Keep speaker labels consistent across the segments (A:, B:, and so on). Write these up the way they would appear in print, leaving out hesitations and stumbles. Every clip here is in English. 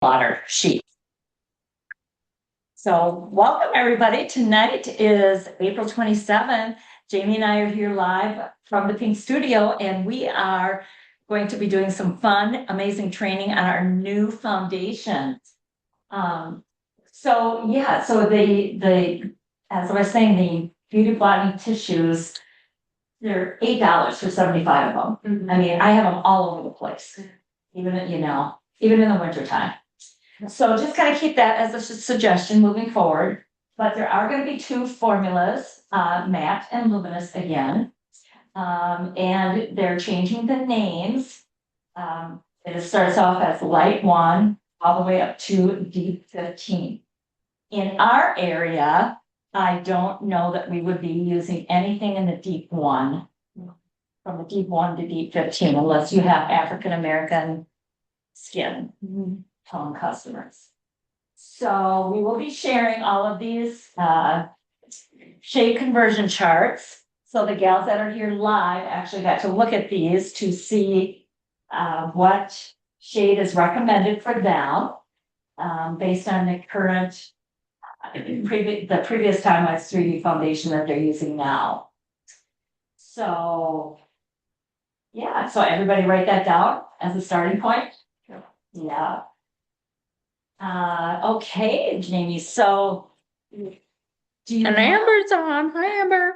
A: water sheet. So welcome everybody. Tonight is April 27th. Jamie and I are here live from the Pink Studio, and we are going to be doing some fun, amazing training on our new foundations. So the as I was saying, the beauty blotting tissues, they're $8 for 75 of them.
B: Mm-hmm.
A: I mean, I have them all over the place, even in the wintertime. So just kind of keep that as a suggestion moving forward. But there are going to be two formulas, matte and luminous again. And they're changing the names. It starts off as light 1 all the way up to deep 15. In our area, I don't know that we would be using anything in the deep 1, from the deep 1 to deep 15, unless you have African American skin tone customers. So we will be sharing all of these shade conversion charts. So the gals that are here live actually got to look at these to see what shade is recommended for them based on the current, the previous TimeWise 3D foundation that they're using now. So yeah, so everybody write that down as a starting point. Yeah. Okay, Jamie, so do you
B: And Amber's on. Hi, Amber.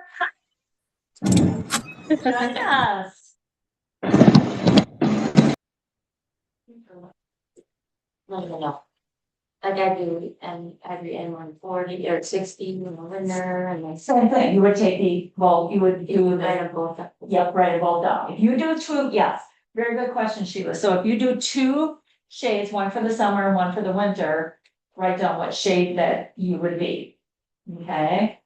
A: join us? No. Like I do, and every N140 or 60 in the winter, and like same thing. You would take you would write them both. Yep, write them both down. If you do two, yes, very good question, Sheila. So if you do two shades, one for the summer and one for the winter, write down what shade that you would be. Okay.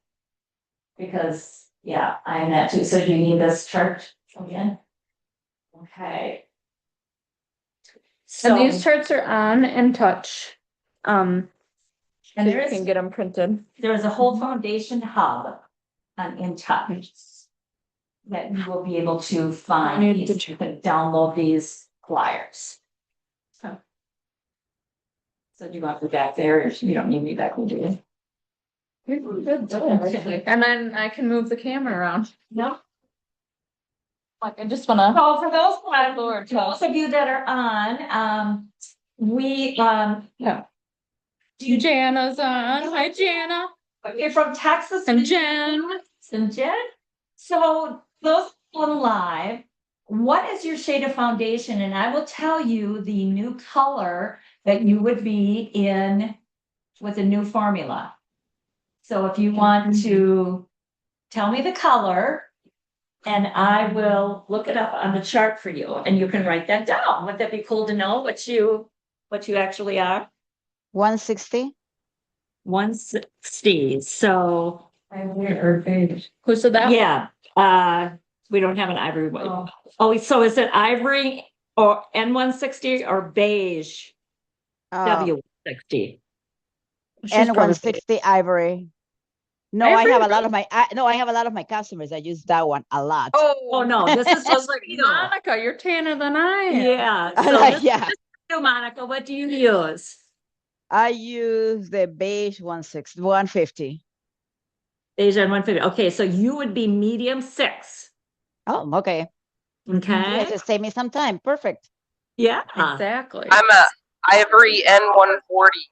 A: Because yeah, I am that too. So do you need this chart again? Okay.
B: And these charts are on and touch.
A: And
B: So
A: there
B: you can get them printed.
A: there is a whole foundation hub on InTouch that you will be able to find. You can download these flyers. So do you want me back there? You don't need me back, will you?
B: And then I can move the camera around.
A: No.
B: Like I just wanna.
A: So for those of you that are on,
B: Yeah. Jana's on. Hi, Jana.
A: You're from Texas.
B: And Jen.
A: So those on live, what is your shade of foundation? And I will tell you the new color that you would be in with the new formula. So if you want to tell me the color, and I will look it up on the chart for you, and you can write that down. Wouldn't that be cool to know what you actually are?
C: 160.
A: 160. So
B: Who said that?
A: yeah, we don't have an ivory one. Oh, so is it ivory or N160 or beige? W60.
C: N160 ivory. No,
B: Ivory?
C: I have a lot of my customers that use that one a lot.
A: Oh no, this is just like
B: Monica, you're tanner than I am.
A: Yeah. So
C: Yeah.
A: Monica, what do you use?
C: I use the beige 160, 150.
A: Beige N150. Okay, so you would be medium 6.
C: Oh, okay.
A: Okay.
C: Just save me some time. Perfect.
A: Yeah.
B: Exactly.
D: I'm a ivory N140.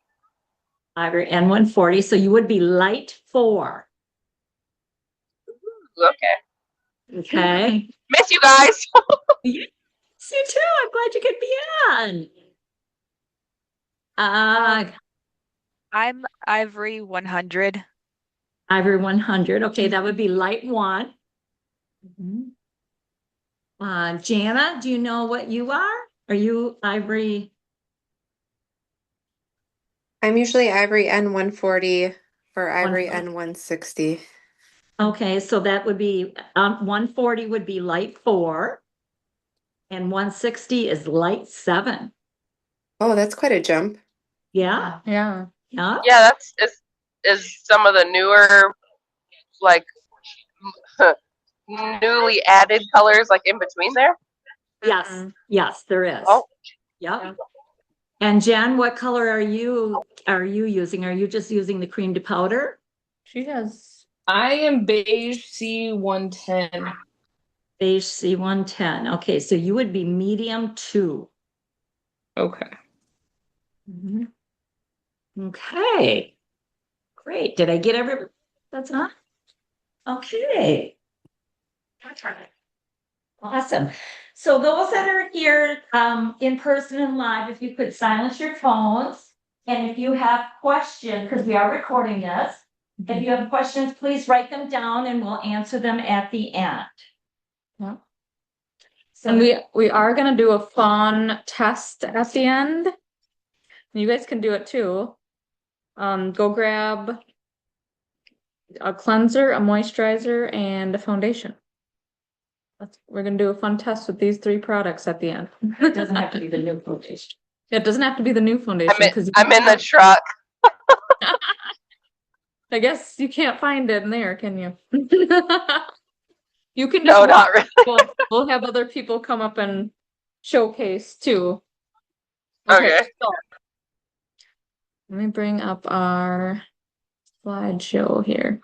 A: Ivory N140. So you would be light 4.
D: Okay.
A: Okay.
D: Miss you guys.
A: You too. I'm glad you could be on.
E: I'm ivory 100.
A: Ivory 100. Okay, that would be light 1. Jana, do you know what you are? Are you ivory?
F: I'm usually ivory N140 or ivory N160.
A: Okay, so that would be 140 would be light 4, and 160 is light 7.
F: Oh, that's quite a jump.
A: Yeah.
B: Yeah.
A: Yeah.
D: Yeah, is some of the newer, like newly added colors, like in between there.
A: Yes. Yes, there is.
D: Oh.
A: Yeah. And Jen, what color are you using? Are you just using the cream to powder?
B: She has,
G: I am beige C110.
A: Beige C110. Okay, so you would be medium 2.
G: Okay.
A: Mhm. Okay. Great. Did I get everybody? That's not? Okay. Awesome. So those that are here in person and live, if you could silence your phones. And if you have questions, because we are recording this, if you have questions, please write them down and we'll answer them at the end.
B: Yeah.
A: So
B: and we are gonna do a fun test at the end. You guys can do it too. Go grab a cleanser, a moisturizer, and a foundation. We're gonna do a fun test with these 3 products at the end.
A: it doesn't have to be the new foundation.
B: It doesn't have to be the new foundation because
D: I'm in the truck.
B: I guess you can't find it in there, can you? You can just
D: No, not
B: walk.
D: really.
B: We'll have other people come up and showcase too.
D: Okay.
B: So let me bring up our slideshow here.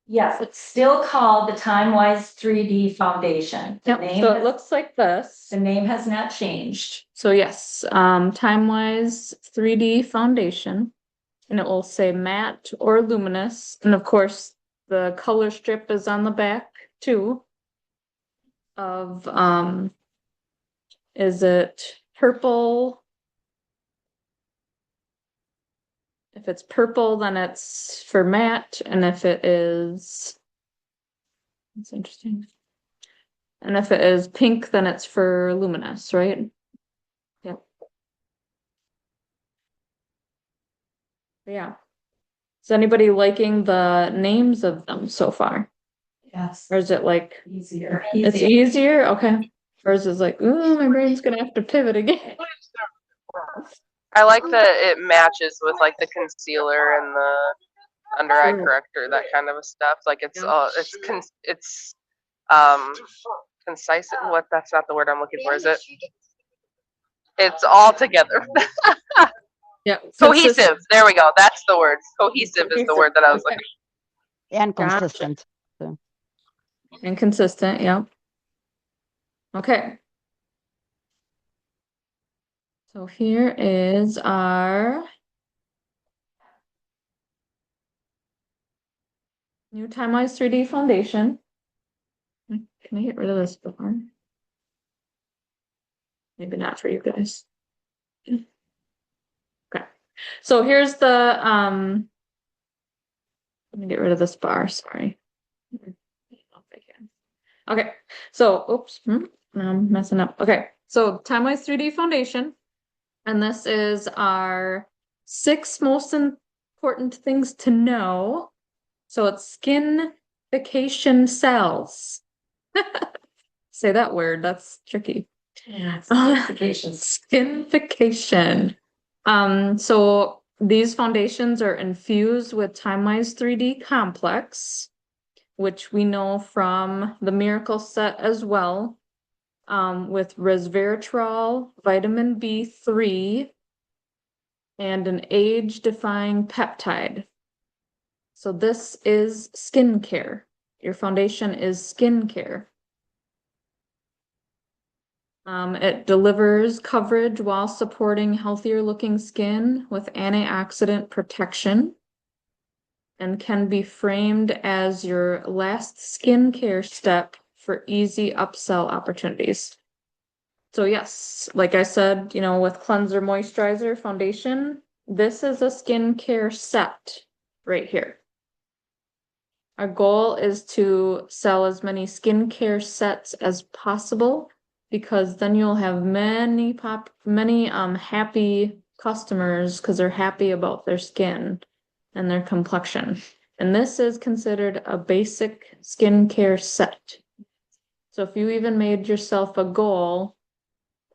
A: Yes, it's still called the TimeWise 3D Foundation.
B: Yep, so it looks like this.
A: The name has not changed.
B: So yes, TimeWise 3D foundation, and it will say matte or luminous, and of course the color strip is on the back too. Of is it purple? If it's purple, then it's for matte, and if it is, that's interesting. And if it is pink, then it's for luminous, right? Yep. Yeah. Is anybody liking the names of them so far?
A: Yes.
B: Or is it like
A: Easier.
B: it's easier? Okay. Or is it like, ooh, my brain's gonna have to pivot again?
D: I like that it matches with like the concealer and the under eye
B: True.
D: corrector, that kind of a stuff. Like it's
B: Yeah.
D: it's um concise. What? That's not the word I'm looking for. Is it? It's all together.
B: Yeah.
D: Cohesive. There we go. That's the word. Cohesive is the word that I was looking
C: And
B: Gotcha.
C: consistent.
B: And consistent, yeah. Okay. So here is our new TimeWise 3D foundation. Can I get rid of this bar? Maybe not for you guys. Okay. So here's the let me get rid of this bar, sorry. Okay, so oops, I'm messing up. Okay, so TimeWise 3D foundation, and this is our 6 most important things to know. So it's skinification cells. Say that word, that's tricky. Skinification. So these foundations are infused with TimeWise 3D complex, which we know from the Miracle set as well, with resveratrol, vitamin B3, and an age-defying peptide. So this is skincare. Your foundation is skincare. It delivers coverage while supporting healthier looking skin with antioxidant protection and can be framed as your last skincare step for easy upsell opportunities. So yes, like I said, you know, with cleanser, moisturizer, foundation, this is a skincare set right here. Our goal is to sell as many skincare sets as possible because then you'll have many happy customers because they're happy about their skin and their complexion. And this is considered a basic skincare set. So if you even made yourself a goal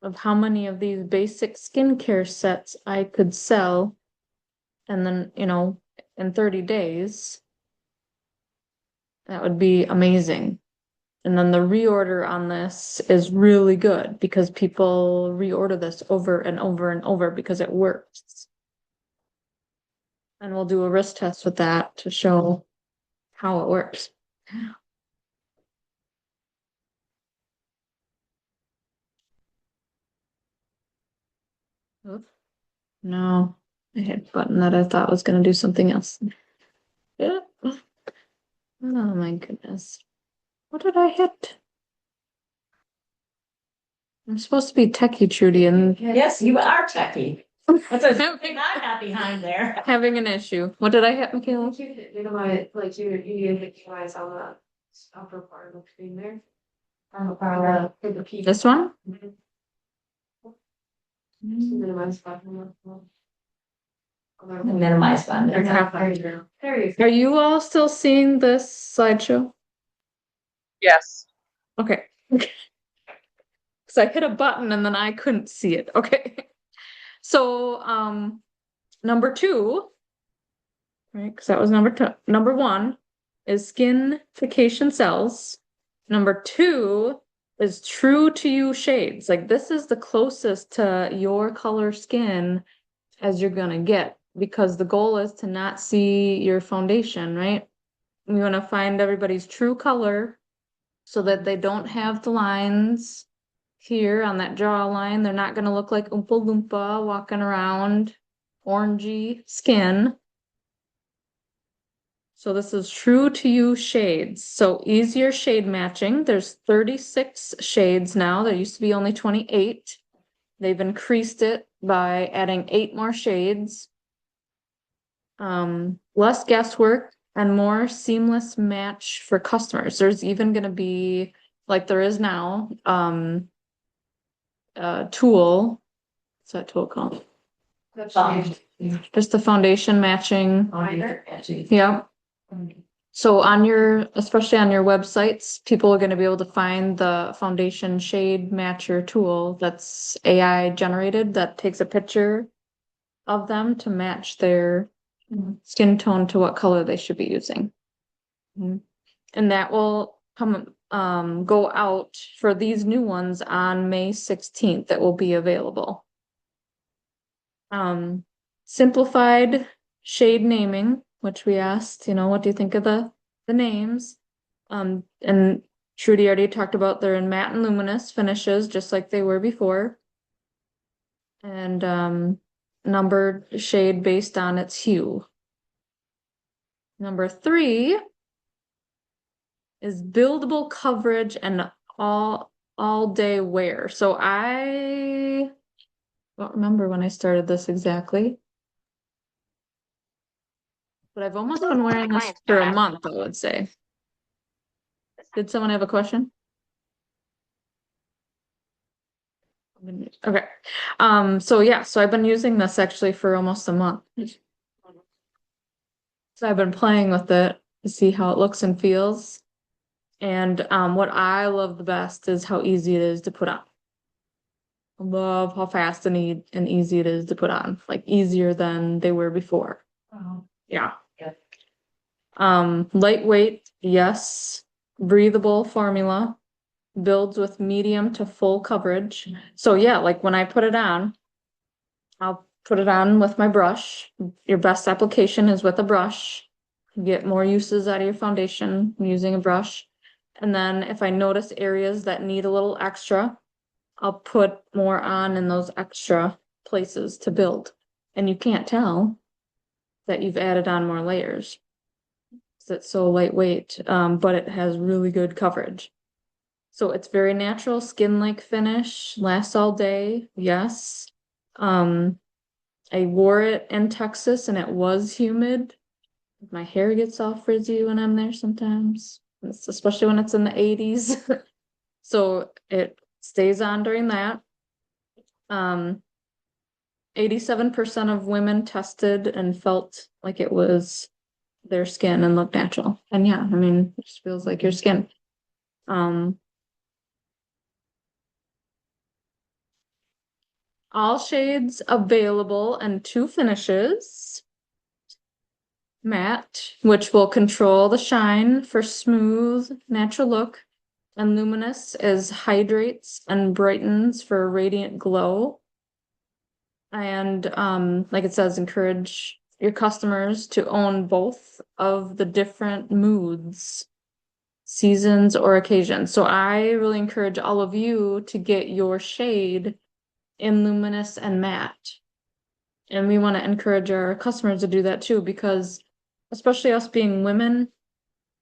B: of how many of these basic skincare sets I could sell. And then, in 30 days, that would be amazing. And then the reorder on this is really good because people reorder this over and over and over because it works. And we'll do a wrist test with that to show how it works. Oops. No, I hit a button that I thought was going to do something else. Yeah. Oh my goodness. What did I hit? I'm supposed to be techie Trudy and
A: Yes, you are techie. What's a thing I'm not behind there?
B: having an issue. What did I hit, Michaela?
F: You minimize, like you minimize all the upper part of the screen there. For the P.
B: This one?
F: Minimize button.
A: Minimize button.
F: There you go. There you go.
B: Are you all still seeing this slideshow?
D: Yes.
B: Okay. Because I hit a button and then I couldn't see it. Okay. So, number 2, right? Because that was number 2. Number 1 is skinification cells. Number 2 is true to you shades. Like this is the closest to your color skin as you're gonna get because the goal is to not see your foundation, right? We want to find everybody's true color so that they don't have the lines here on that jawline. They're not going to look like Oompa Loompa walking around, orangey skin. So this is true to you shades. So easier shade matching. There's 36 shades now. There used to be only 28. They've increased it by adding 8 more shades. Less guesswork and more seamless match for customers. There's even going to be, like there is now, a tool. What's that tool called? Just the foundation matching. Yeah. So especially on your websites, people are going to be able to find the foundation shade matcher tool that's AI generated that takes a picture of them to match their skin tone to what color they should be using. And that will go out for these new ones on May 16th that will be available. Simplified shade naming, which we asked, what do you think of the names? And Trudy already talked about they're in matte and luminous finishes, just like they were before. And numbered shade based on its hue. Number 3 is buildable coverage and all day wear. So I don't remember when I started this exactly. But I've almost been wearing this for a month, I would say. Did someone have a question? Okay. So I've been using this actually for almost a month. So I've been playing with it to see how it looks and feels. And what I love the best is how easy it is to put on. I love how fast and easy it is to put on, like easier than they were before. Yeah. Lightweight, yes. Breathable formula. Builds with medium to full coverage. So yeah, like when I put it on, I'll put it on with my brush. Your best application is with a brush. You get more uses out of your foundation using a brush. And then if I notice areas that need a little extra, I'll put more on in those extra places to build. And you can't tell that you've added on more layers. It's so lightweight, but it has really good coverage. So it's very natural, skin-like finish, lasts all day, yes. I wore it in Texas and it was humid. My hair gets all frizzy when I'm there sometimes, especially when it's in the 80s. So it stays on during that. 87% of women tested and felt like it was their skin and looked natural. And yeah, I mean, it just feels like your skin. All shades available and 2 finishes. Matte, which will control the shine for smooth, natural look. And luminous is hydrates and brightens for a radiant glow. And like it says, encourage your customers to own both of the different moods, seasons, or occasions. So I really encourage all of you to get your shade in luminous and matte. And we want to encourage our customers to do that too, because especially us being women,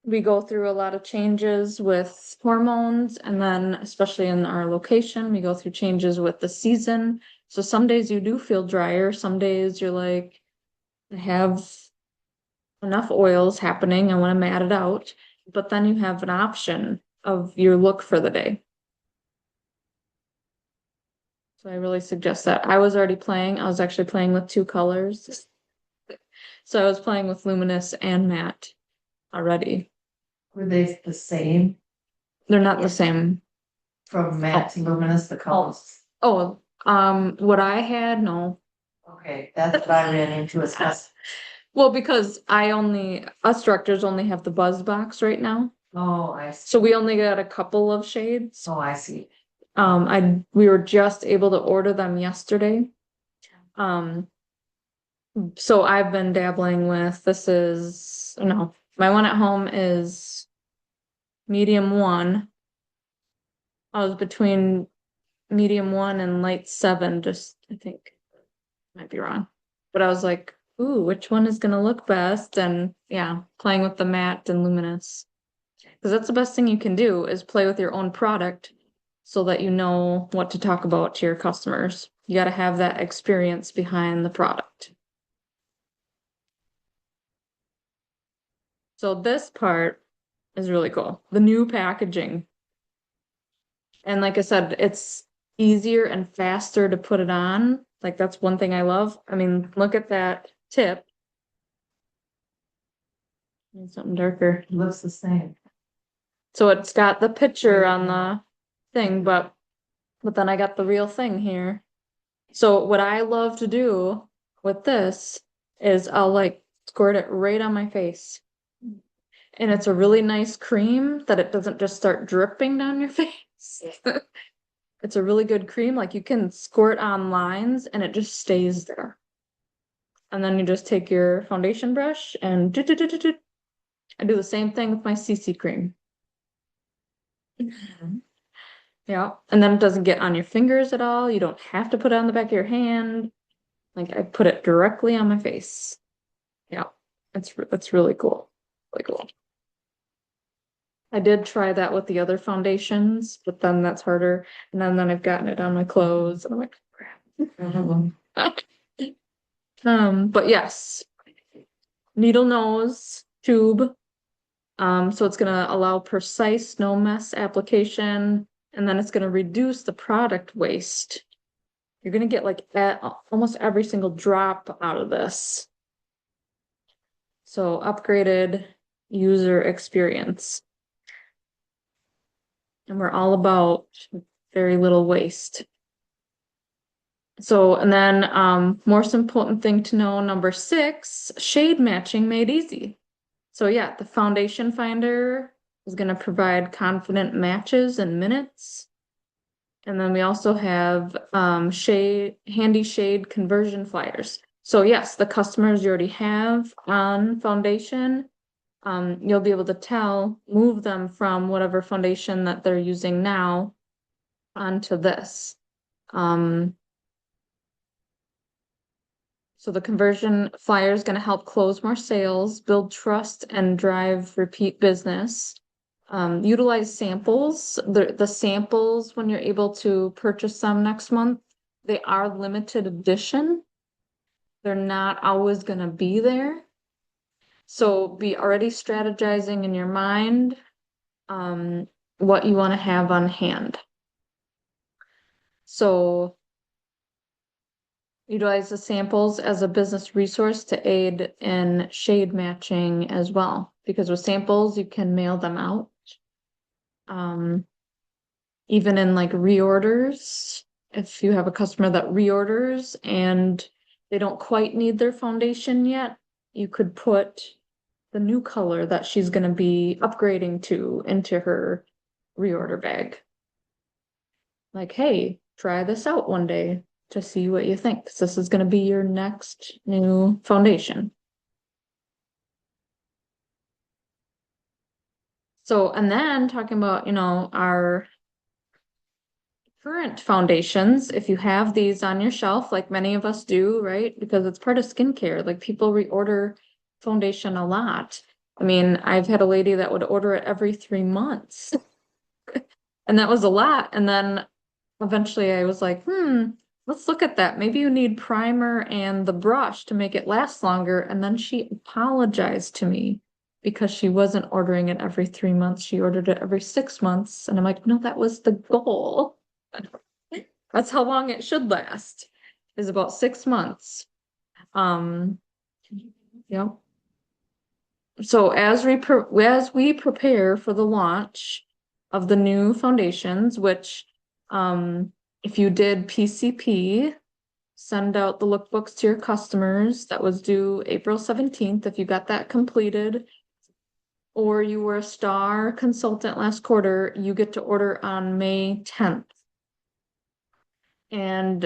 B: we go through a lot of changes with hormones, and then especially in our location, we go through changes with the season. So some days you do feel drier, some days you're like, I have enough oils happening, I want to matte it out, but then you have an option of your look for the day. So I really suggest that. I was actually playing with 2 colors. So I was playing with luminous and matte already.
H: Were they the same
B: They're not the same.
H: from matte to luminous, the colors?
B: Oh, what I had, no.
H: Okay, that's what I ran into, it's us.
B: Well, because us directors only have the buzz box right now.
H: Oh, I see.
B: So we only got a couple of shades.
H: Oh, I see.
B: We were just able to order them yesterday. So I've been dabbling with, my one at home is medium 1. I was between medium 1 and light 7, I think, might be wrong. But I was like, ooh, which one is gonna look best? And yeah, playing with the matte and luminous. Because that's the best thing you can do, is play with your own product so that you know what to talk about to your customers. You got to have that experience behind the product. So this part is really cool. The new packaging. And like I said, it's easier and faster to put it on. Like that's one thing I love. I mean, look at that tip. Need something darker.
H: It looks the same.
B: So it's got the picture on the thing, but then I got the real thing here. So what I love to do with this is I'll like squirt it right on my face. And it's a really nice cream that it doesn't just start dripping down your face. It's a really good cream. Like you can squirt on lines and it just stays there. And then you just take your foundation brush and I do the same thing with my CC cream. Yeah. And then it doesn't get on your fingers at all. You don't have to put it on the back of your hand. Like I put it directly on my face. Yeah. That's really cool. Really cool. I did try that with the other foundations, but then that's harder. And then I've gotten it on my clothes and I'm like, crap. But yes, needle nose tube. So it's gonna allow precise no mess application, and then it's gonna reduce the product waste. You're gonna get like almost every single drop out of this. So upgraded user experience. And we're all about very little waste. So, and then most important thing to know, number 6, shade matching made easy. So yeah, the foundation finder is going to provide confident matches in minutes. And then we also have handy shade conversion flyers. So yes, the customers you already have on foundation, you'll be able to move them from whatever foundation that they're using now onto this. So the conversion flyer is going to help close more sales, build trust, and drive repeat business. Utilize samples. The samples, when you're able to purchase them next month, they are limited edition. They're not always going to be there. So be already strategizing in your mind what you want to have on hand. So utilize the samples as a business resource to aid in shade matching as well. Because with samples, you can mail them out. Even in like reorders, if you have a customer that reorders and they don't quite need their foundation yet, you could put the new color that she's going to be upgrading to into her reorder bag. Like, hey, try this out one day to see what you think. 'Cause this is going to be your next new foundation. So, and then talking about, our current foundations, if you have these on your shelf, like many of us do, right? Because it's part of skincare. Like people reorder foundation a lot. I mean, I've had a lady that would order it every 3 months. And that was a lot. And then eventually I was like, let's look at that. Maybe you need primer and the brush to make it last longer. And then she apologized to me because she wasn't ordering it every 3 months. She ordered it every 6 months. And I'm like, no, that was the goal. That's how long it should last, is about 6 months. Yeah. So as we prepare for the launch of the new foundations, which if you did PCP, send out the lookbooks to your customers. That was due April 17th. If you got that completed, or you were a star consultant last quarter, you get to order on May 10th. And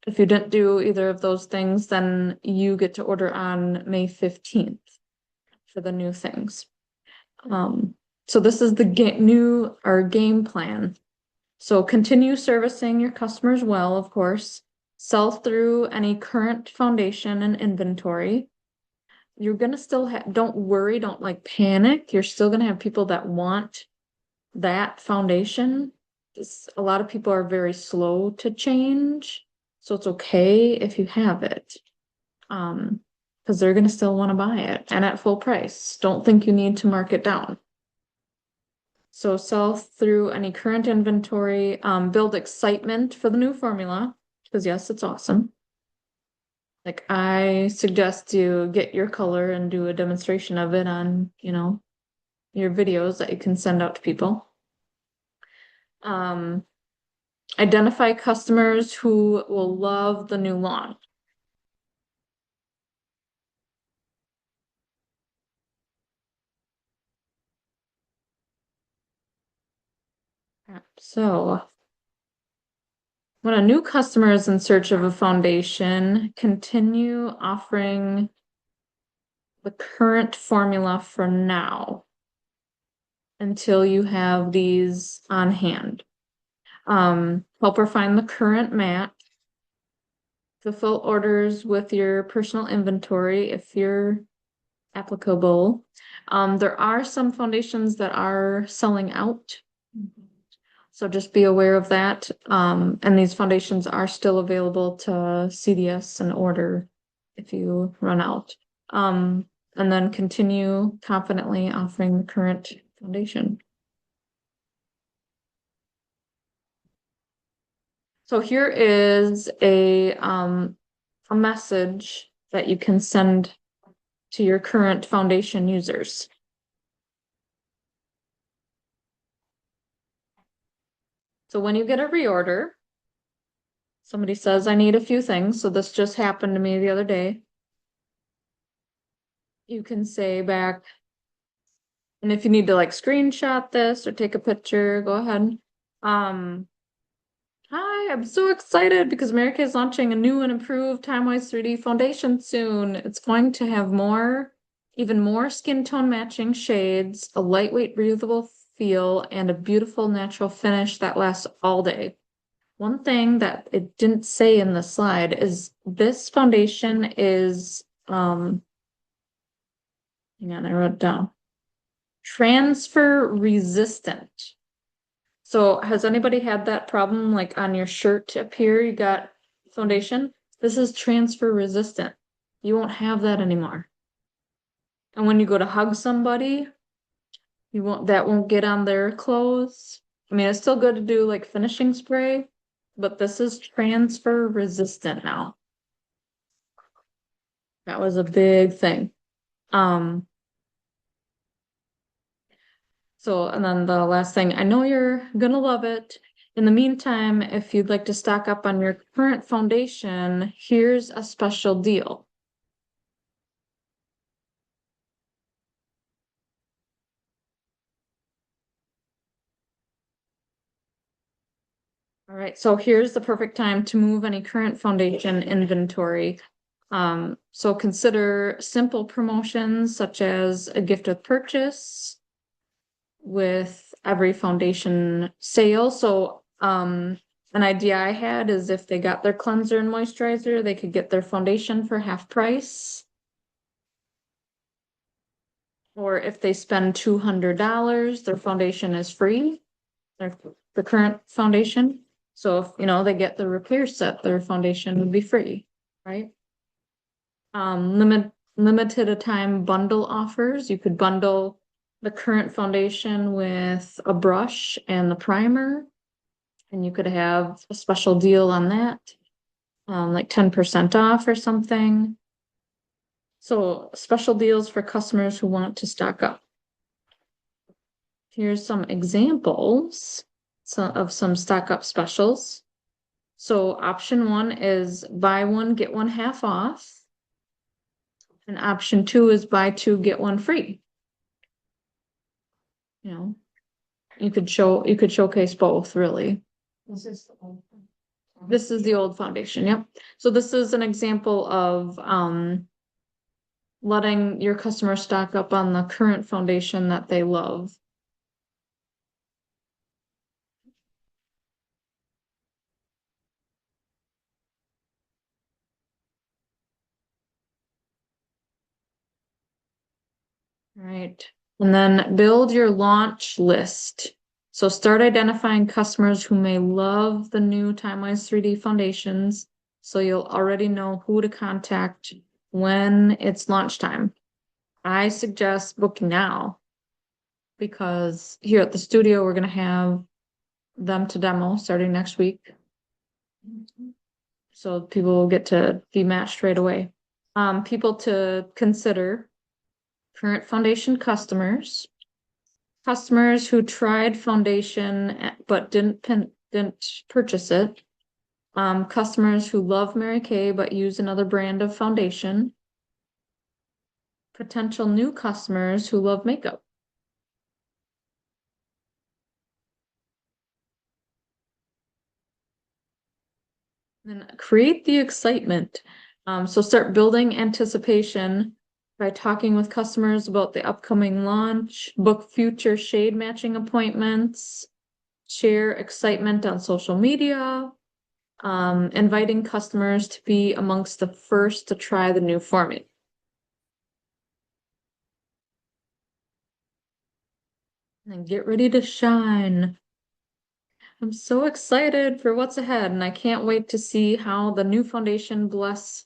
B: if you didn't do either of those things, then you get to order on May 15th for the new things. So this is the game plan. So continue servicing your customers well, of course. Sell through any current foundation and inventory. You're gonna still have, don't worry, don't like panic. You're still gonna have people that want that foundation. A lot of people are very slow to change, so it's okay if you have it. Because they're gonna still want to buy it and at full price. Don't think you need to mark it down. So sell through any current inventory, build excitement for the new formula, because yes, it's awesome. Like I suggest you get your color and do a demonstration of it on, your videos that you can send out to people. Identify customers who will love the new launch. So when a new customer is in search of a foundation, continue offering the current formula for now until you have these on hand. Help her find the current matte. Fulfill orders with your personal inventory if you're applicable. There are some foundations that are selling out. So just be aware of that. And these foundations are still available to CDS and order if you run out. And then continue confidently offering the current foundation. So here is a message that you can send to your current foundation users. So when you get a reorder, somebody says, I need a few things. So this just happened to me the other day. You can say back, and if you need to like screenshot this or take a picture, go ahead. Hi, I'm so excited because Mary Kay is launching a new and improved TimeWise 3D foundation soon. It's going to have even more skin tone matching shades, a lightweight, breathable feel, and a beautiful natural finish that lasts all day. One thing that it didn't say in the slide is this foundation is, hang on, I wrote it down. Transfer resistant. So has anybody had that problem like on your shirt up here? You got foundation. This is transfer resistant. You won't have that anymore. And when you go to hug somebody, that won't get on their clothes. I mean, it's still good to do like finishing spray, but this is transfer resistant now. That was a big thing. So, and then the last thing, I know you're gonna love it. In the meantime, if you'd like to stock up on your current foundation, here's a special deal. All right, so here's the perfect time to move any current foundation inventory. So consider simple promotions such as a gift with purchase with every foundation sale. So, an idea I had is if they got their cleanser and moisturizer, they could get their foundation for half price. Or if they spend $200, their foundation is free, the current foundation. So if, they get the repair set, their foundation would be free, right? Limited a time bundle offers. You could bundle the current foundation with a brush and the primer, and you could have a special deal on that, like 10% off or something. So special deals for customers who want to stock up. Here's some examples of some stock up specials. So option 1 is buy one, get one half off. And option 2 is buy 2, get 1 free. You could showcase both, really.
H: This is the old one.
B: This is the old foundation, yep. So this is an example of letting your customer stock up on the current foundation that they love. All right. And then build your launch list. So start identifying customers who may love the new TimeWise 3D foundations, so you'll already know who to contact when it's launch time. I suggest booking now, because here at the studio, we're going to have them to demo starting next week. So people will get to be matched right away. People to consider: current foundation customers, customers who tried foundation but didn't purchase it, customers who love Mary Kay but use another brand of foundation, potential new customers who love makeup. Then create the excitement. So start building anticipation by talking with customers about the upcoming launch, book future shade matching appointments, share excitement on social media, inviting customers to be amongst the first to try the new formula. And get ready to shine. I'm so excited for what's ahead, and I can't wait to see how the new foundation blesses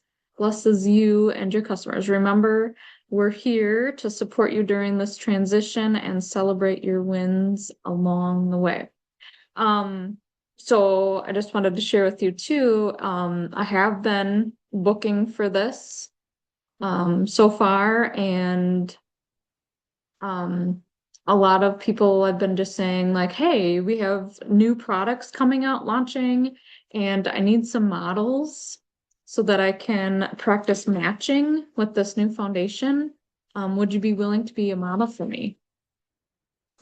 B: you and your customers. Remember, we're here to support you during this transition and celebrate your wins along the way. So I just wanted to share with you too, I have been booking for this so far, and a lot of people have been just saying like, hey, we have new products coming out, launching, and I need some models so that I can practice matching with this new foundation. Would you be willing to be a model for me?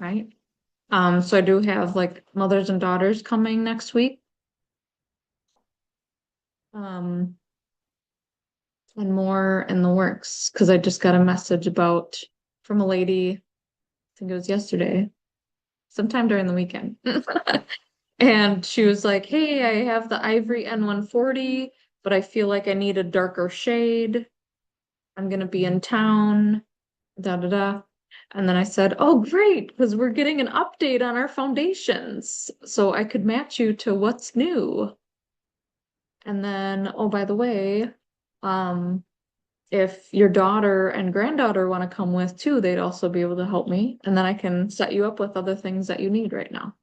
B: Right? So I do have like mothers and daughters coming next week. And more in the works, because I just got a message from a lady, I think it was yesterday, sometime during the weekend. And she was like, hey, I have the Ivory N140, but I feel like I need a darker shade. I'm going to be in town, da da da. And then I said, oh, great, because we're getting an update on our foundations, so I could match you to what's new. And then, oh, by the way, if your daughter and granddaughter want to come with too, they'd also be able to help me. And then I can set you up with other things that you need right now.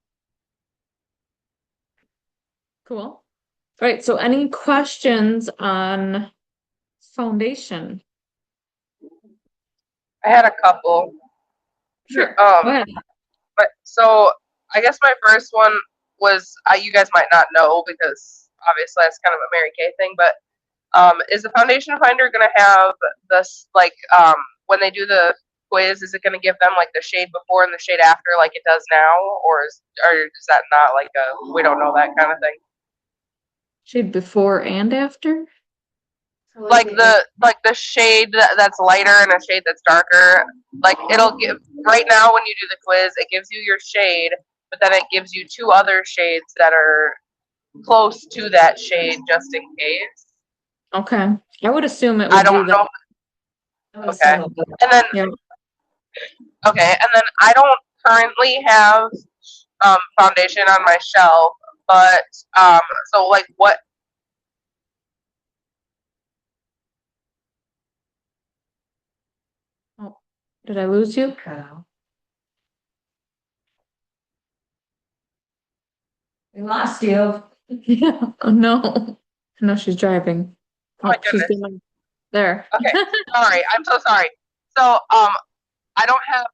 B: Cool. All right. So any questions on foundation?
D: I had a couple.
B: Sure. Go ahead.
D: But so I guess my first one, was, you guys might not know because obviously that's kind of a Mary Kay thing, but is the foundation finder gonna have this like when they do the quiz, is it gonna give them like the shade before and the shade after like it does now, or is that not like a we don't know that kind of thing?
B: Shade before and after?
D: Like the shade that's lighter and a shade that's darker. Like it'll give right now when you do the quiz, it gives you your shade, but then it gives you two other shades that are close to that shade just in case.
B: Okay. I would assume it
D: I
B: would do
D: don't
B: that.
D: know.
A: I would
D: Okay.
A: assume it would.
D: And then
B: Yeah.
D: okay, and then I don't currently have foundation on my shelf, but so like what
B: Oh, did I lose you?
H: Cut out.
A: We lost you.
B: Yeah. Oh no. No, she's driving.
D: Oh my
B: Oh, she's
D: goodness.
B: gonna there.
D: Okay, sorry, I'm so sorry. So I don't have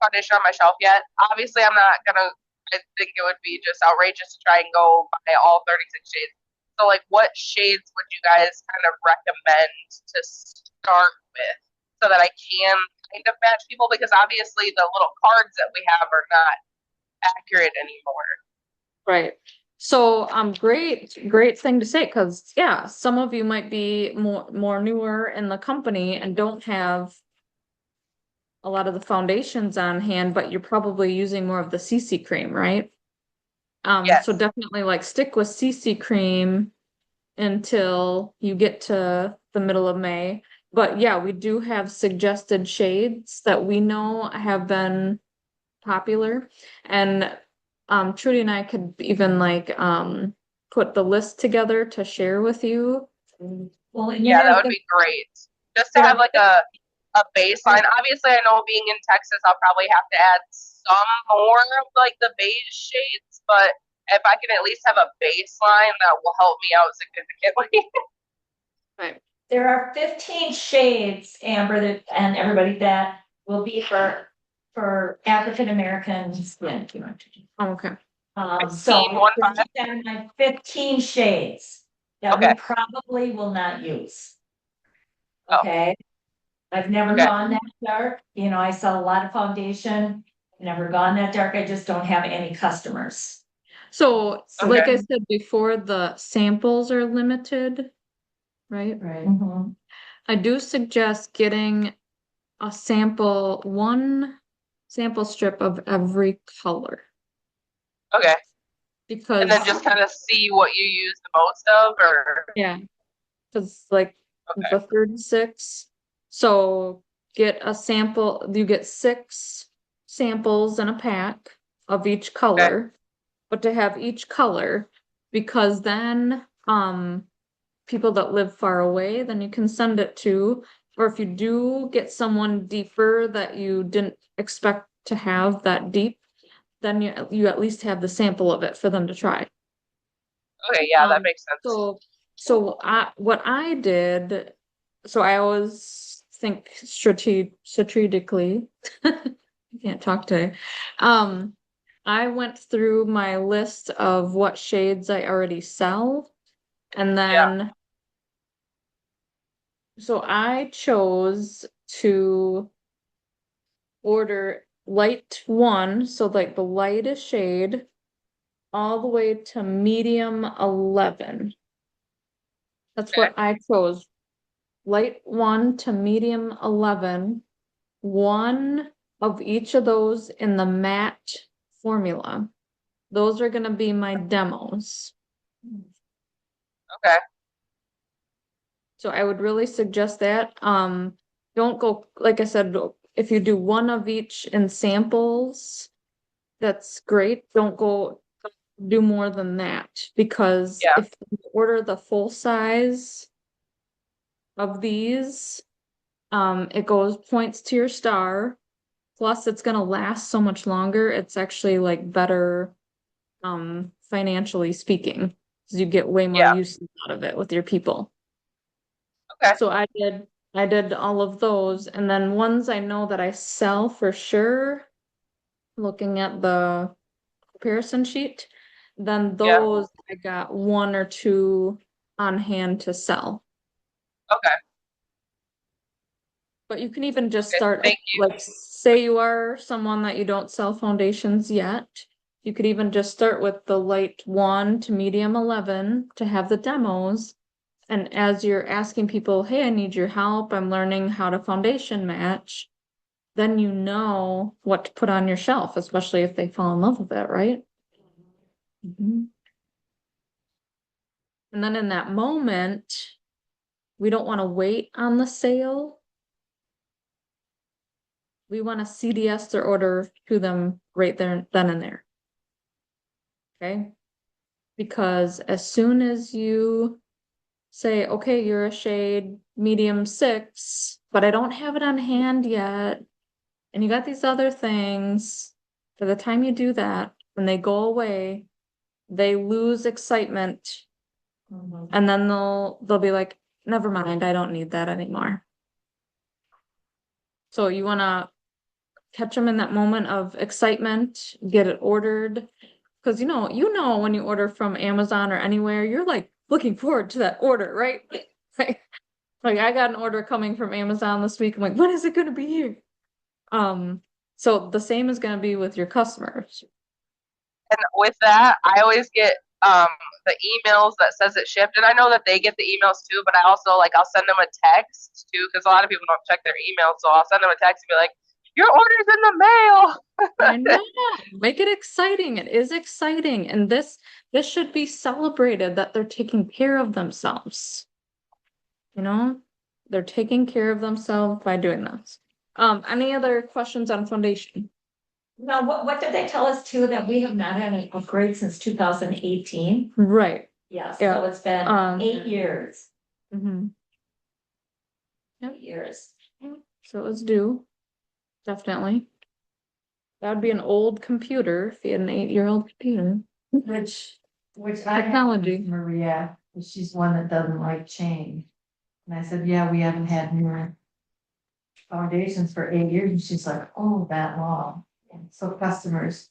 D: foundation on my shelf yet. Obviously, I'm not gonna. I think it would be just outrageous to try and go buy all 36 shades. So, like, what shades would you guys kind of recommend to start with, so that I can kind of match people? Because obviously, the little cards that we have are not accurate anymore.
B: Right. So, great thing to say, because yeah, some of you might be more newer in the company and don't have a lot of the foundations on hand, but you're probably using more of the CC cream, right?
D: Yes.
B: So definitely like stick with CC cream until you get to the middle of May. But yeah, we do have suggested shades that we know have been popular. And Trudy and I could even like put the list together to share with you.
A: Well,
D: Yeah, that would be great. Just to have like a baseline. Obviously, I know being in Texas, I'll probably have to add some more of like the beige shades, but if I can at least have a baseline, that will help me out significantly.
B: Right.
A: There are 15 shades, Amber, and everybody that will be for African American skin.
B: Oh, okay.
A: So
D: 15, 1, 5?
A: 15 shades that we
D: Okay.
A: probably will not use.
D: Oh.
A: Okay. I've never
D: Okay.
A: gone that dark. You know, I sell a lot of foundation. Never gone that dark. I just don't have any customers.
B: So,
A: So
B: like I
D: Okay.
B: said before, the samples are limited, right?
H: Right.
A: Mhm.
B: I do suggest getting a one sample strip of every color
D: Okay.
B: because
D: And then just kind of see what you use the most of, or
B: yeah, because like
D: okay.
B: the 36. So get a sample, you get 6 samples in a pack of each color, but to have each color, because then people that live far away, then you can send it to, or if you do get someone deeper that you didn't expect to have that deep, then you at least have the sample of it for them to try.
D: Okay, yeah, that makes sense.
B: So what I did, so I always think strategically. I can't talk today. I went through my list of what shades I already sell, and then so I chose to order light 1, so like the lightest shade, all the way to medium 11. That's
D: Okay.
B: what I chose. Light 1 to medium 11. One of each of those in the matte formula. Those are going to be my demos.
D: Okay.
B: So I would really suggest that. Don't go, like I said, if you do one of each in samples, that's great. Don't go do more than that, because
D: Yeah.
B: if you order the full size of these, it goes points to your star. Plus, it's gonna last so much longer. It's actually like better, financially speaking, because you get way more
D: Yeah.
B: use out of it with your people.
D: Okay.
B: So I did all of those, and then ones I know that I sell for sure, looking at the comparison sheet, then
D: Yeah.
B: those I got 1 or 2 on hand to sell.
D: Okay.
B: But you can even just
D: Okay,
B: start,
D: thank you.
B: like, say you are someone that you don't sell foundations yet. You could even just start with the light 1 to medium 11 to have the demos. And as you're asking people, hey, I need your help, I'm learning how to foundation match, then you know what to put on your shelf, especially if they fall in love with it, right? Mhm. And then in that moment, we don't want to wait on the sale. We want to CDS their order to them right there, then and there. Okay? Because as soon as you say, okay, you're a shade medium 6, but I don't have it on hand yet, and you got these other things, by the time you do that, when they go away, they lose excitement, and then they'll be like, never mind, I don't need that anymore. So you want to catch them in that moment of excitement, get it ordered. Because when you order from Amazon or anywhere, you're like looking forward to that order, right? Like I got an order coming from Amazon this week. I'm like, when is it gonna be here? So the same is gonna be with your customers.
D: And with that, I always get the emails that says it shipped, and I know that they get the emails too. But I also I'll send them a text too because a lot of people don't check their emails, so I'll send them a text and be like, "Your order's in the mail."
B: I know. Make it exciting. It is exciting, and this should be celebrated that they're taking care of themselves. They're taking care of themselves by doing this. Any other questions on foundation?
A: Now, what did they tell us too, that we have not had an upgrade since 2018?
B: Right.
A: Yes,
B: Yeah.
A: so it's been 8 years.
B: Mhm.
A: 8 years.
B: So it's due. Definitely. That would be an old computer if you had an 8-year-old computer.
H: Which I have
B: Technology.
H: Maria, she's one that doesn't like change. And I said, yeah, we haven't had new foundations for 8 years, and she's like, oh, that long. And so customers,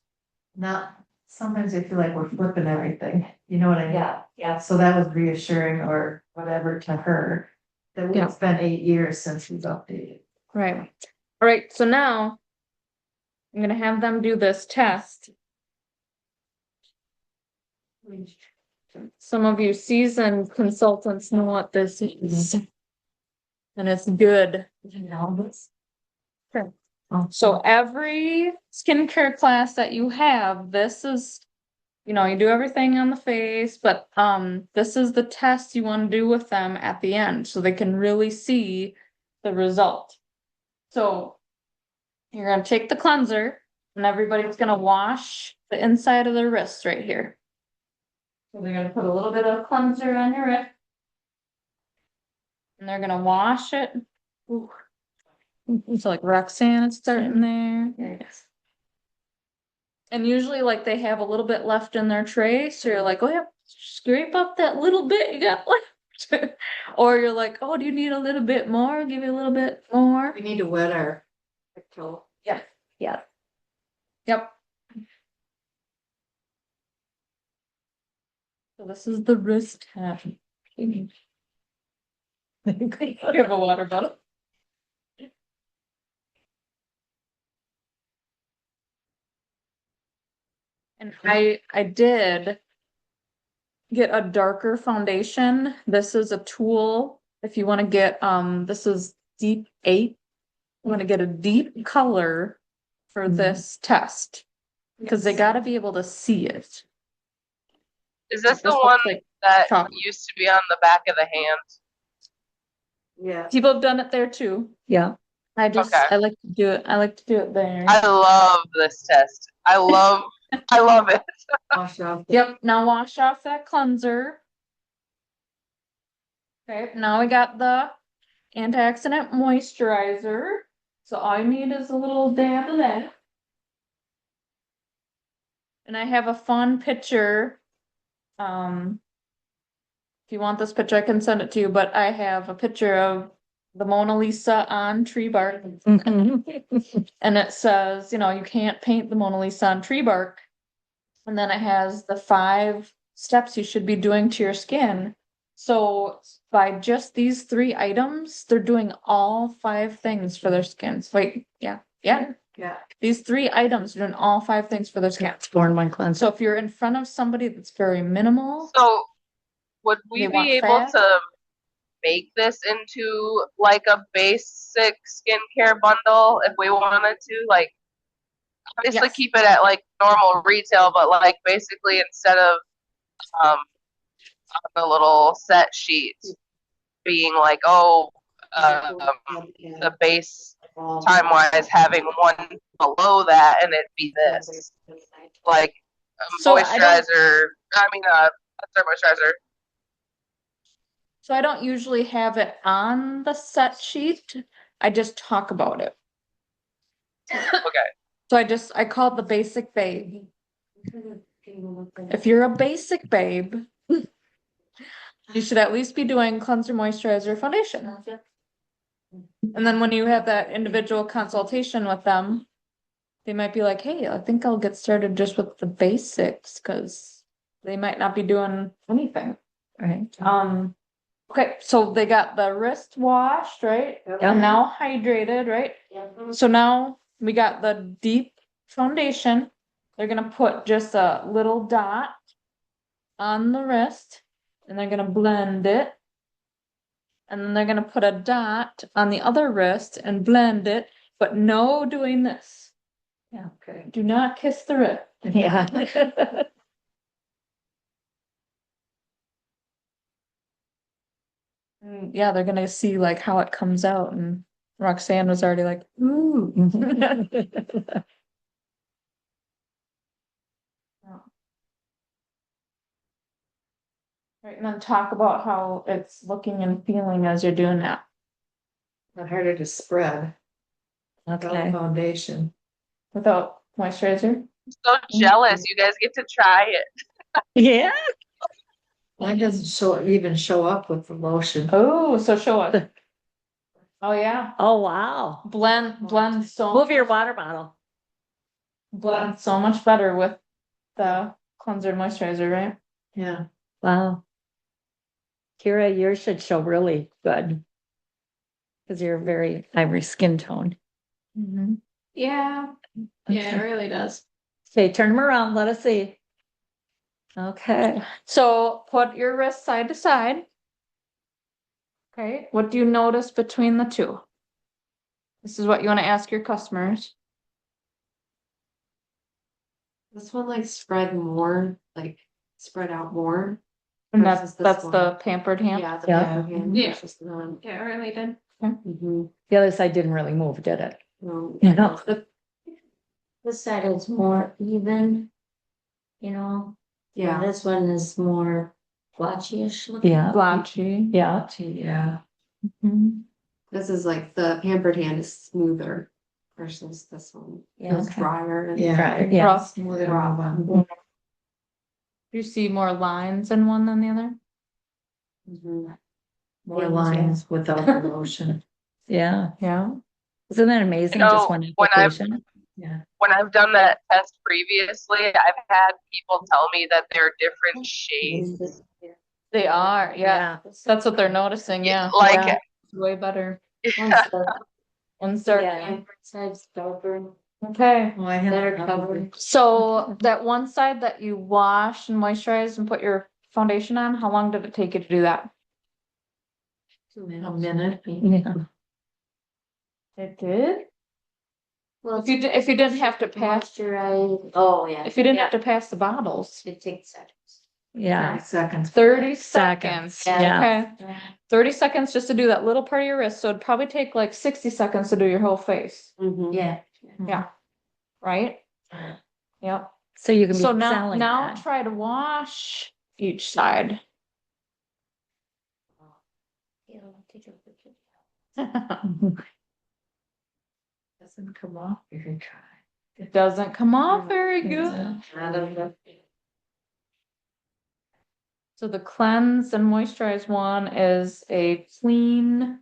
H: sometimes they feel like we're flipping everything, you know what I mean?
A: Yeah.
H: So that was reassuring or whatever to her, that
B: Yeah.
H: it's been 8 years since we've updated.
B: Right. All right. So now I'm going to have them do this test. Some of you seasoned consultants know what this is. And it's good. Sure. So every skincare class that you have, this is, you do everything on the face, but this is the test you want to do with them at the end so they can really see the result. So you're going to take the cleanser and everybody's going to wash the inside of their wrist right here. So they're going to put a little bit of cleanser on your wrist. And they're going to wash it. Ooh. So like Roxanne is starting there.
A: Yes.
B: And usually they have a little bit left in their tray. So you're like, oh yeah, scrape up that little bit you got left. Or you're like, oh, do you need a little bit more? Give you a little bit more.
H: We need to wet our toe.
A: Yeah.
B: Yep. So this is the wrist tap. You have a water bottle. And I did get a darker foundation. This is a tool if you want to get this is deep 8. You want to get a deep color for this test because they got to be able to see it.
D: Is this the
B: This
D: one
B: looks like
D: that
B: chalk.
D: used to be on the back of the hand?
H: Yeah.
B: People have done it there too. Yeah. I
D: Okay.
B: like to do it. I like to do it there.
D: I love this test. I love it.
H: Wash off.
B: Yep. Now wash off that cleanser. Okay. Now we got the antioxidant moisturizer. So all you need is a little dab of that. And I have a fun picture. If you want this picture, I can send it to you, but I have a picture of the Mona Lisa on tree bark. And it says, you can't paint the Mona Lisa on tree bark. And then it has the 5 steps you should be doing to your skin. So by just these 3 items, they're doing all 5 things for their skins. Wait, yeah.
H: Yeah.
B: These 3 items are doing all 5 things for their skin.
I: Born-one cleanser.
B: So if you're in front of somebody that's very minimal,
D: So would we
B: They want
D: be able
B: fast?
D: to make this into like a basic skincare bundle if we wanted to? Like, obviously
B: Yes.
D: keep it at like normal retail, but like basically instead of on the little set sheet being like, oh, the base TimeWise having one below that and it'd be this. Like a
B: So I don't-
D: moisturizer, cleanser moisturizer.
B: so I don't usually have it on the set sheet. I just talk about it.
D: Okay.
B: So I call it the basic babe. If you're a basic babe, you should at least be doing cleanser, moisturizer, foundation. And then when you have that individual consultation with them, they might be like, hey, I think I'll get started just with the basics, because they might not be doing anything.
I: Right.
B: Okay, so they got the wrist washed, right? And now hydrated, right? So now we got the deep foundation. They're gonna put just a little dot on the wrist, and they're gonna blend it. And then they're gonna put a dot on the other wrist and blend it, but no doing this.
I: Yeah, okay.
B: Do not kiss the wrist.
I: Yeah.
B: Yeah, they're gonna see like how it comes out, and Roxanne was already like, ooh. Right, and then talk about how it's looking and feeling as you're doing that.
H: Not harder to spread. Without
I: Okay.
H: foundation.
B: Without moisturizer.
D: I'm so jealous. You guys get to try it.
I: Yeah.
H: Mine doesn't even show up with the lotion.
B: Oh, so show us. Oh, yeah.
I: Oh, wow.
B: Blend so.
I: Move your water bottle.
B: Blend so much better with the cleanser and moisturizer, right?
H: Yeah.
I: Wow. Kira, yours should show really good. Because you're very ivory skin tone.
F: Yeah, yeah, it
I: Okay.
F: really does.
I: Okay, turn them around. Let us see. Okay.
B: So put your wrist side to side. Okay, what do you notice between the two? This is what you want to ask your customers.
F: This one like spread more, like spread out more.
B: And
F: Versus this
B: that's the
F: one.
B: pampered hand.
F: Yeah, the
I: Yeah.
F: paper hand
B: Yeah.
F: versus the one.
E: Yeah, it really did.
F: Mhm.
I: The other side didn't really move, did it?
F: No.
I: No.
J: This side is more even, you know, and
F: Yeah,
J: this one is more blotchy-ish looking.
I: Yeah.
B: Blotchy.
I: Yeah.
H: Yeah.
B: Mhm.
F: this is like the pampered hand is smoother versus this one.
J: Yeah,
F: It's
I: okay.
F: drier and.
H: Yeah.
I: Right, yeah.
B: Rough.
H: We're gonna move on.
B: Do you see more lines in one than the other?
F: Mhm.
H: More lines without the lotion.
I: Yeah.
B: Yeah.
I: Isn't that amazing?
D: You know,
I: Just one
D: when I've-
I: application.
H: Yeah.
D: When I've done that test previously, I've had people tell me that they're different shades.
B: They are, yeah. That's what they're noticing, yeah.
D: Like,
B: Yeah, it's way better.
J: One's the
B: Insert.
J: pampered side's darker,
B: Okay.
H: Oh, I have
J: better
H: that
J: covered.
B: So that one side that you wash and moisturize and put your foundation on, how long did it take you to do that?
J: 2
H: A
J: minutes.
H: minute.
I: Yeah.
B: It did?
J: Well,
B: If you didn't have to pass,
J: moisturize, oh, yeah.
B: if you didn't have to pass the bottles,
J: It takes seconds.
I: Yeah.
H: 30 seconds.
B: 30
I: Seconds,
B: seconds.
I: yeah.
B: Okay. 30 seconds just to do that little part of your wrist. So it'd probably take like 60 seconds to do your whole face,
F: Mhm.
J: Yeah.
B: right? Yep.
I: So you can be
B: So now
I: selling that.
B: try to wash each side.
J: Yeah, I'll take a picture.
H: Doesn't come off if you try.
B: It doesn't come off very good.
H: Out of the-
B: So the cleanse and moisturize one is a clean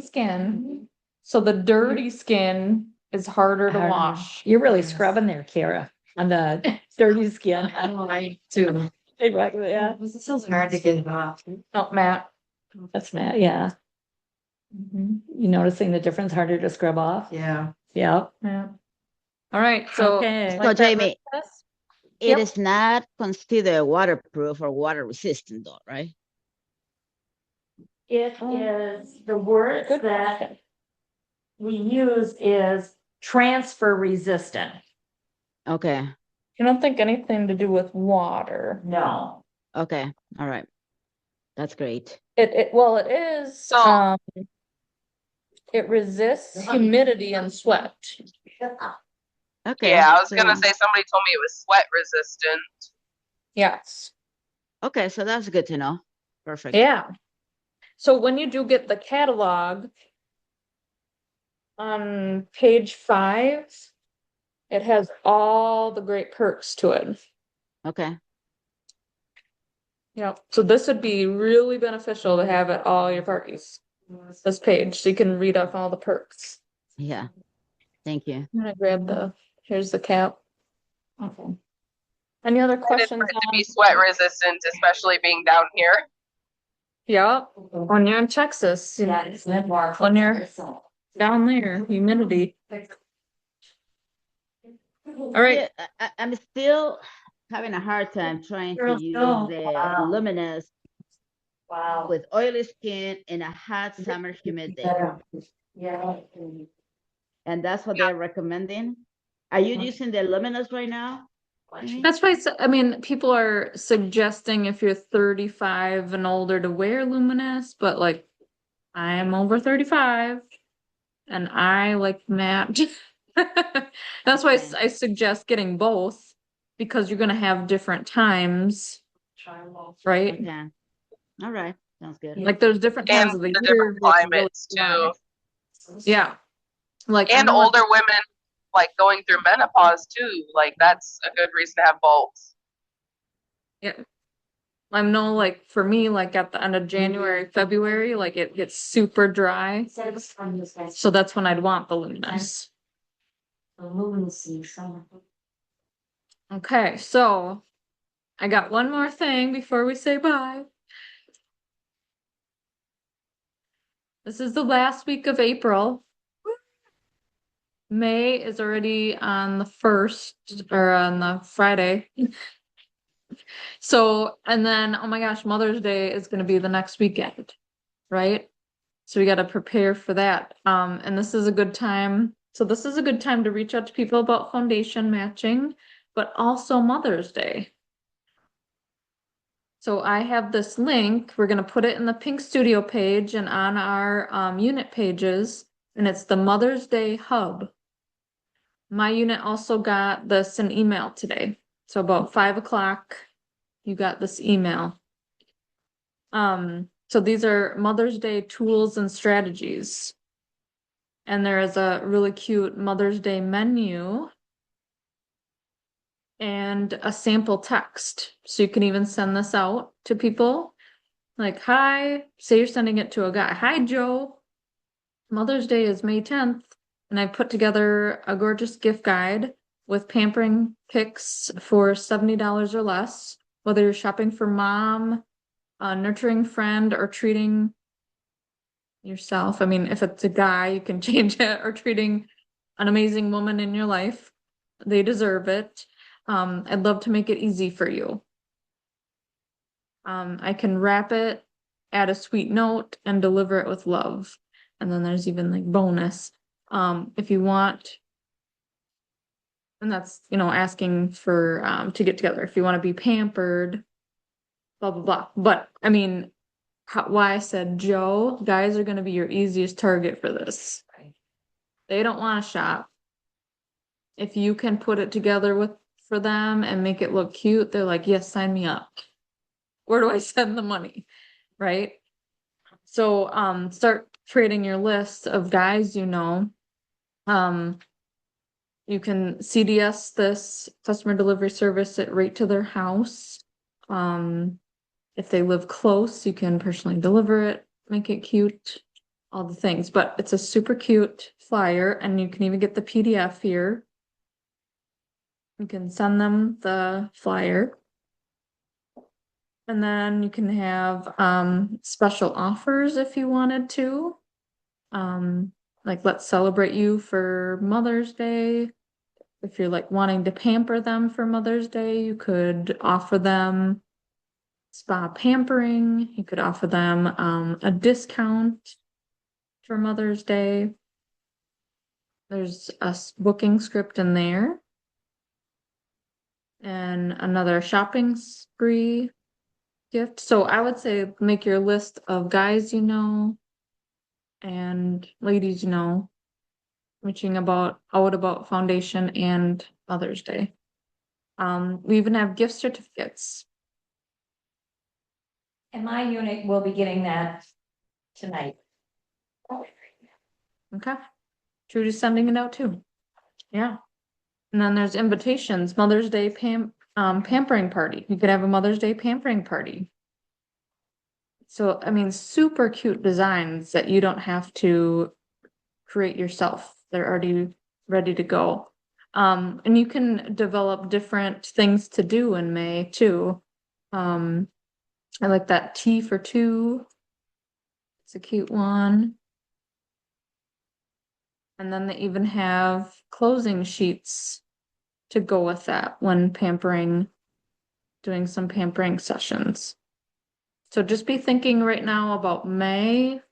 B: skin. So the dirty skin is harder to
I: Harder.
B: wash.
I: You're really
H: Yes.
I: scrubbing there, Kara. on the dirty skin.
H: I don't like to.
I: Exactly, yeah.
H: It's so hard to get it off.
I: Oh, Matt. That's Matt, yeah. You noticing the difference, harder to scrub off?
H: Yeah.
I: Yeah.
B: Yeah. All right, so.
I: Okay.
C: So
B: like that
C: Jamie,
B: process?
C: it
B: Yep.
C: is not considered waterproof or water resistant though, right?
A: It is, the words
B: Good
A: that
B: question.
A: we use is transfer resistant.
C: Okay,
B: You don't think anything to do with water?
A: No.
C: okay, all right. That's great.
B: Well, it is,
D: So-
B: it resists humidity and sweat.
C: Okay.
D: Yeah, I was gonna
C: so-
D: say somebody told me it was sweat resistant.
B: Yes.
C: Okay, so that's good to know. Perfect.
B: Yeah. So when you do get the catalog on page 5, it has all the great perks to it.
C: Okay,
B: Yeah. So this would be really beneficial to have at all your parties. This page, so you can read off all the perks.
C: yeah. Thank you.
B: I'm gonna grab here's the cap. Okay. Any other
D: Excited
B: questions?
D: for it to be sweat resistant, especially being down here.
B: Yeah, when you're in Texas, you know,
A: Yeah, it's been more.
B: When you're- down there, humidity. All right.
C: Yeah, I'm still having a hard time trying to
A: Girls,
C: use
A: no.
C: the
A: Wow.
C: luminous
A: Wow.
C: with oily skin in a hot summer humid day.
A: Yeah.
C: And that's what they're recommending. Are you using the luminous right now? Amy?
B: That's why, I mean, people are suggesting if you're 35 and older to wear luminous, but like, I'm over 35 and I like matte. That's why
C: Okay.
B: I suggest getting both because you're gonna have different times, right?
C: Okay. All right. Sounds good.
B: Like there's different
D: And
B: times of the
D: the
B: year.
D: different
B: where it's really
D: climates
B: dry.
D: too.
B: Yeah. Like I
D: And
B: know
D: older women like going through menopause too. Like that's a good reason to have both.
B: I know, like for me, like at the end of January, February, like it gets super dry. So that's when I'd want the luminous. Okay, so I got one more thing before we say bye. This is the last week of April. May is already on the 1st or on the Friday. So, and then, oh my gosh, Mother's Day is going to be the next weekend, right? So we got to prepare for that. And this is a good time. So this is a good time to reach out to people about foundation matching, but also Mother's Day. So I have this link. We're going to put it in the Pink Studio page and on our unit pages, and it's the Mother's Day Hub. My unit also got this in email today. So about 5 o'clock, you got this email. So these are Mother's Day tools and strategies. And there is a really cute Mother's Day menu and a sample text. So you can even send this out to people. Like, hi, say you're sending it to a guy. Hi, Joe. Mother's Day is May 10th. And I put together a gorgeous gift guide with pampering picks for $70 or less. Whether you're shopping for mom, a nurturing friend, or treating yourself. I mean, if it's a guy, you can change it, or treating an amazing woman in your life. They deserve it. I'd love to make it easy for you. I can wrap it, add a sweet note, and deliver it with love. And then there's even like bonus. If you want, and that's, you know, asking for to get together. If you want to be pampered, blah, blah, blah. But I mean, why I said Joe, guys are going to be your easiest target for this. They don't want to shop. If you can put it together for them and make it look cute, they're like, yes, sign me up. Where do I send the money? Right? So start creating your list of guys you know. You can CDS this customer delivery service it right to their house. If they live close, you can personally deliver it, make it cute, all the things. But it's a super cute flyer, and you can even get the PDF here. You can send them the flyer. And then you can have special offers if you wanted to. Like let's celebrate you for Mother's Day. If you're like wanting to pamper them for Mother's Day, you could offer them spa pampering. You could offer them a discount for Mother's Day. There's a booking script in there. And another shopping spree gift. So I would say make your list of guys you know and ladies you know, reaching out about foundation and Mother's Day. We even have gift certificates.
A: And my unit will be getting that tonight.
B: Okay. Trudy's sending it out too. Yeah. And then there's invitations, Mother's Day pampering party. You could have a Mother's Day pampering party. So, I mean, super cute designs that you don't have to create yourself. They're already ready to go. And you can develop different things to do in May too. I like that tea for two. It's a cute one. And then they even have closing sheets to go with that when pampering, doing some pampering sessions. So just be thinking right now about May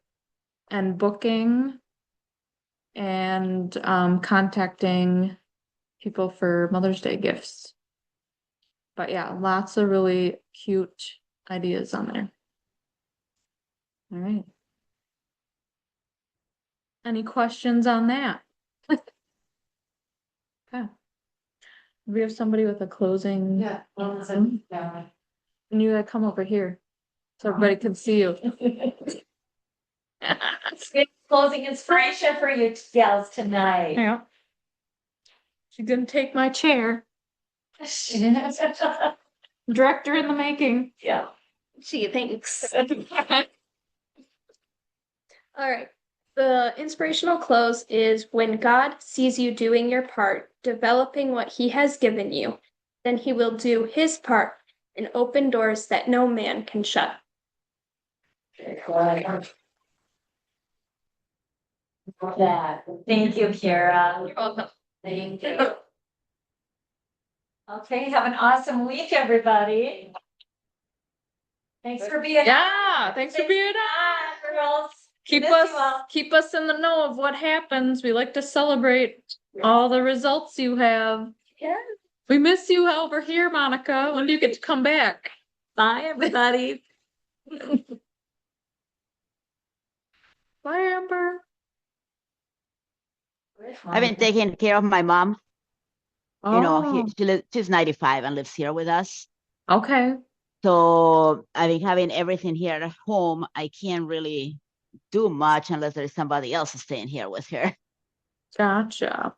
B: and booking and contacting people for Mother's Day gifts. But yeah, lots of really cute ideas on there. All right. Any questions on that? Okay. We have somebody with a closing.
H: Yeah. Well, it's a- yeah.
B: And you gotta come over here so everybody can see you.
A: Closing inspiration for you gals tonight.
B: Yeah. She didn't take my chair. Director in the making.
A: Yeah.
F: Gee, thanks. All right. The inspirational close is when God sees you doing your part, developing what he has given you, then he will do his part and open doors that no man can shut.
A: That. Thank you, Kara.
F: You're welcome.
A: Thank you. Okay, have an awesome week, everybody. Thanks for being.
B: Yeah, thanks for being on.
A: Girls.
B: Keep
A: Miss
B: us
A: you all.
B: keep us in the know of what happens. We like to celebrate all the results you have.
A: Yeah.
B: We miss you over here, Monica. When do you get to come back?
A: Bye, everybody.
B: Bye, Amber.
C: I've been taking care of my mom. You know,
B: Oh,
C: she's 95 and lives here with us.
B: okay.
C: So I've been having everything here at home. I can't really do much unless there's somebody else staying here with her.
B: Gotcha.